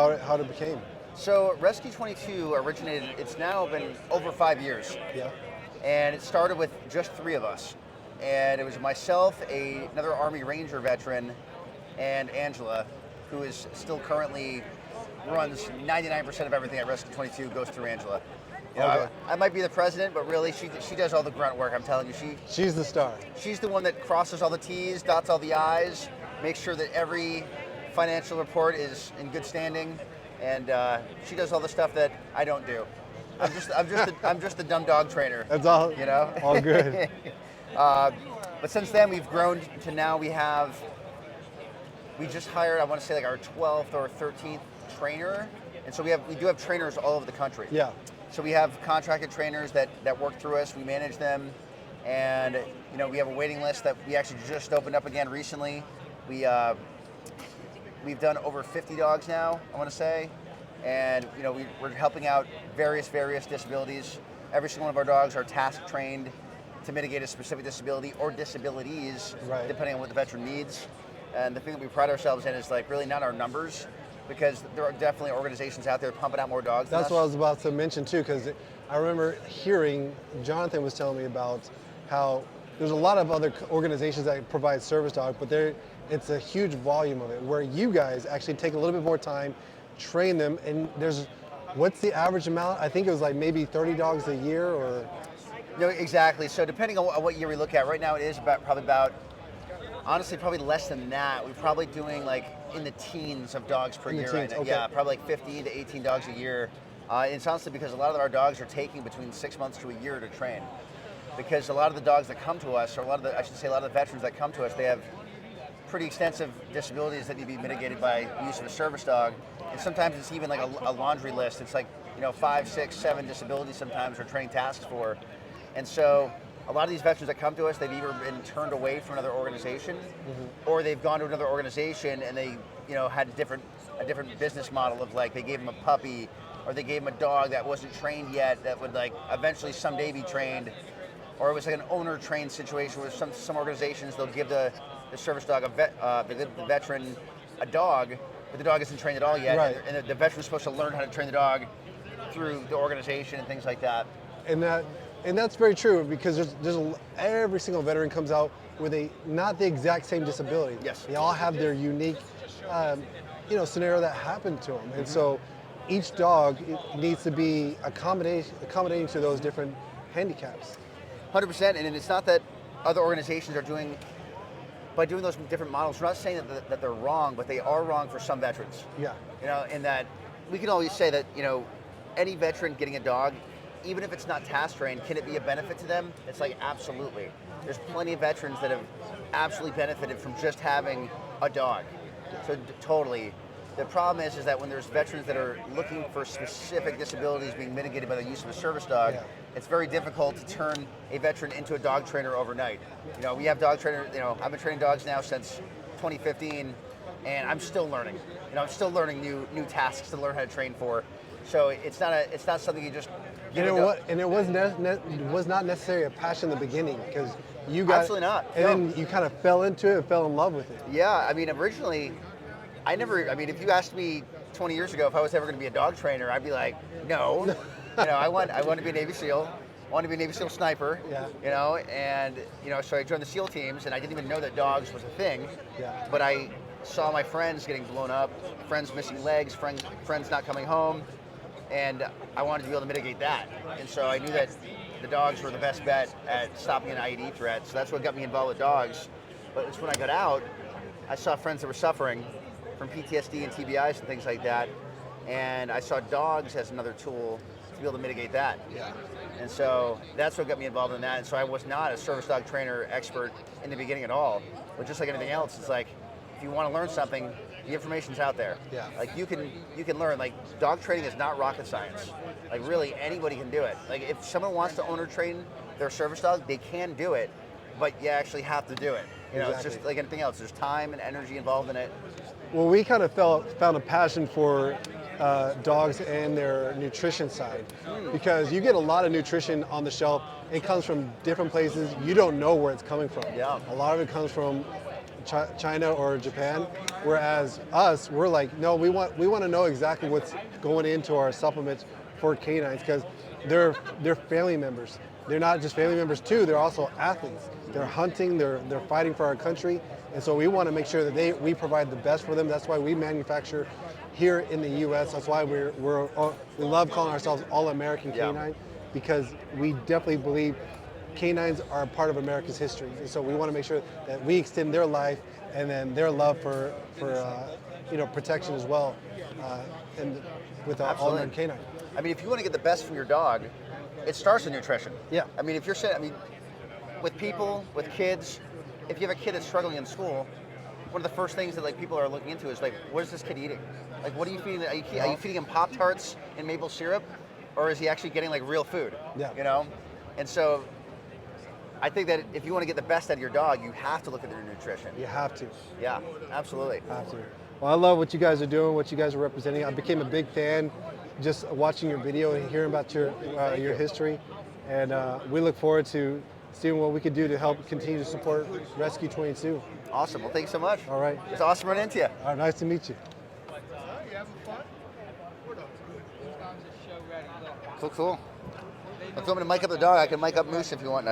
How it became? So Rescue 22 originated, it's now been over 5 years. Yeah. And it started with just three of us. And it was myself, another Army Ranger veteran, and Angela, who is still currently runs 99% of everything at Rescue 22 goes through Angela. You know, Okay. I might be the president, but really she does all the grunt work. I'm telling you, She's the star. she's the one that crosses all the T's, dots all the I's, makes sure that every financial report is in good standing, and she does all the stuff that I don't do. I'm just the dumb dog trainer. That's all. You know. All good. But since then we've grown to now we just hired, I want to say, like our 12th or 13th trainer, and so we do have trainers all over the country. Yeah. So we have contracted trainers that work through us. We manage them, and we have a waiting list that we actually just opened up again recently. We've done over 50 dogs now, I want to say, and we're helping out various disabilities. Every single one of our dogs are task trained to mitigate a specific disability or disabilities, right, depending on what the veteran needs. And the thing that we pride ourselves in is really not our numbers, because there are definitely organizations out there pumping out more dogs than us. That's what I was about to mention too, because I remember hearing Jonathan was telling me about how there's a lot of other organizations that provide service dogs, but it's a huge volume of it, where you guys actually take a little bit more time, train them, and what's the average amount? I think it was like maybe 30 dogs a year, or? No, exactly. So depending on what year we look at, right now it is probably less than that. We're probably doing like in the teens of dogs per year right now. Okay. Yeah, probably like 15 to 18 dogs a year. It's honestly because a lot of our dogs are taking between 6 months to a year to train. Because a lot of the dogs that come to us, or a lot of the veterans that come to us, they have pretty extensive disabilities that need to be mitigated by use of a service dog. And sometimes it's even like a laundry list. It's like 5, 6, 7 disabilities sometimes are training tasks for. And so a lot of these veterans that come to us, they've either been turned away from another organization, or they've gone to another organization and they had a different business model of they gave them a puppy, or they gave them a dog that wasn't trained yet that would eventually someday be trained, or it was like an owner trained situation where some organizations, they'll give the service dog the veteran a dog, but the dog isn't trained at all yet, right, and the veteran's supposed to learn how to train the dog through the organization and things like that. And that's very true, because every single veteran comes out with not the exact same disability. Yes. They all have their unique, scenario that happened to them, and so each dog needs to be accommodating to those different handicaps. 100%, and it's not that other organizations are doing those different models. We're not saying that they're wrong, but they are wrong for some veterans. Yeah. In that we can always say that any veteran getting a dog, even if it's not task trained, can it be a benefit to them? It's absolutely. There's plenty of veterans that have absolutely benefited from just having a dog. So totally. The problem is that when there's veterans that are looking for specific disabilities being mitigated by the use of a service dog, it's very difficult to turn a veteran into a dog trainer overnight. We have dog trainers. I've been training dogs now since 2015, and I'm still learning. I'm still learning new tasks to learn how to train for. So it's not something you just. And it was not necessarily a passion in the beginning, because you got absolutely not. And then you kind of fell into it and fell in love with it. Yeah, originally, if you asked me 20 years ago if I was ever going to be a dog trainer, I'd be like, no. I want to be a Navy SEAL. I want to be a Navy SEAL sniper. Yeah. And so I joined the SEAL teams, and I didn't even know that dogs was a thing. Yeah. But I saw my friends getting blown up, friends missing legs, friends not coming home. And I wanted to be able to mitigate that. And so I knew that the dogs were the best bet at stopping an IED threat. So that's what got me involved with dogs. But it's when I got out, I saw friends that were suffering from PTSD and TBIs and things like that. And I saw dogs as another tool to be able to mitigate that. Yeah. And so that's what got me involved in that. And so I was not a service dog trainer expert in the beginning at all. But just like anything else, it's if you want to learn something, the information's out there. Yeah. You can learn. Dog training is not rocket science. Really, anybody can do it. If someone wants to owner train their service dog, they can do it, but you actually have to do it. Exactly. It's just like anything else. There's time and energy involved in it. Well, we kind of found a passion for dogs and their nutrition side, because you get a lot of nutrition on the shelf. It comes from different places. You don't know where it's coming from. Yeah. A lot of it comes from China or Japan. Whereas us, we're like, no, we want to know exactly what's going into our supplements for canines because they're family members. They're not just family members too. They're also athletes. They're hunting. They're fighting for our country, and so we want to make sure that we provide the best for them. That's why we manufacture here in the U.S. That's why we love calling ourselves All-American Canine, because we definitely believe canines are a part of America's history, and so we want to make sure that we extend their life and then their love for protection as well, and with All-American Canine. I mean, if you want to get the best from your dog, it starts with nutrition. Yeah. I mean, if you're with people, with kids, if you have a kid that's struggling in school, one of the first things that like people are looking into is like, what is this kid eating? Like, what are you feeding? Are you feeding him Pop-Tarts and maple syrup, or is he actually getting like real food? Yeah. You know, and so I think that if you want to get the best out of your dog, you have to look at their nutrition. You have to. Yeah, absolutely. Absolutely. Well, I love what you guys are doing, what you guys are representing. I became a big fan just watching your video and hearing about your history, and we look forward to seeing what we can do to help continue to support Rescue 22. Awesome. Well, thanks so much. All right. It's awesome running into you. All right, nice to meet you. Cool. If you want me to mic up the dog, I can mic up Moose if you want.